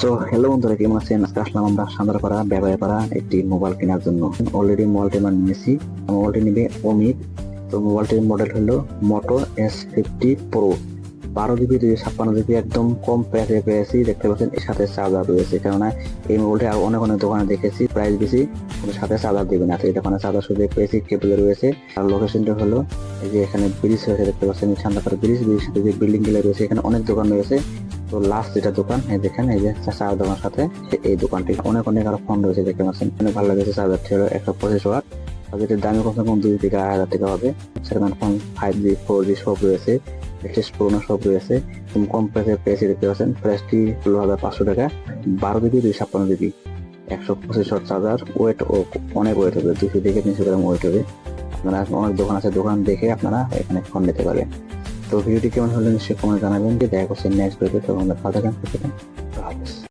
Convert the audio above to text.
তো হ্যালো বন্ধুরা, কেমন আছেন? আজকে আসলাম আমরা সান্দারপাড়া ব্যবহারপাড়া একটি মোবাইল কেনার জন্য। অলরেডি মোবাইলটি আমরা নিয়েছি। মোবাইলটি নেবে অমিত। তো মোবাইলটির মডেল হলো মোটো S50 Pro, 12 GB 256 GB, একদম কম প্রাইসে পেয়েছি। দেখতে পাচ্ছেন এর সাথে চার্জার রয়েছে, কেননা এই মোবাইলটি আর অনেক অনেক দোকানে দেখেছি প্রাইস বেশি, কিন্তু সাথে চার্জার দেবে না। তো এই দোকানে চার্জার শুধু পেয়েছি, কেবল রয়েছে। আর লোকেশনটা হলো এই যে এখানে ব্রিজ হয়েছে, দেখতে পাচ্ছেন সান্দারপাড়া ব্রিজ, ব্রিজের সাথে যে বিল্ডিং গুলো রয়েছে এখানে অনেক দোকান রয়েছে। তো লাস্ট যেটা দোকান, এই দেখেন এই যে চার দোকানের সাথে এই দোকানটি অনেক অনেক আরো ফোন রয়েছে, দেখতে পাচ্ছেন। অনেক ভালো লাগছে। চার্জারটি হলো 125 ওয়াট, আর যেটির দামি কমসে কম 2 থেকে 2,500 টাকা হবে। সেখানে ফোন 5G 4G সব রয়েছে, লেটেস্ট পুরোনো সব রয়েছে। তুমি কম প্রাইসে পেয়েছি, দেখতে পাচ্ছেন। প্রাইসটি হলো 500 টাকা, 12 GB 256 GB, 125 watt charger. Weight অনেক ওয়েট হবে, 200 থেকে 300 গ্রাম ওয়েট হবে। আপনারা অনেক দোকান আছে, দোকান দেখে আপনারা এখানে ফোন নিতে পারেন। তো ভিডিওটি কেমন হলো নিশ্চয়ই কমেন্টে জানাবেন। যে দেখা করছেন নেক্সট ভিডিওতে। ভালো থাকেন, সুস্থ থাকেন। আল্লাহ হাফেজ।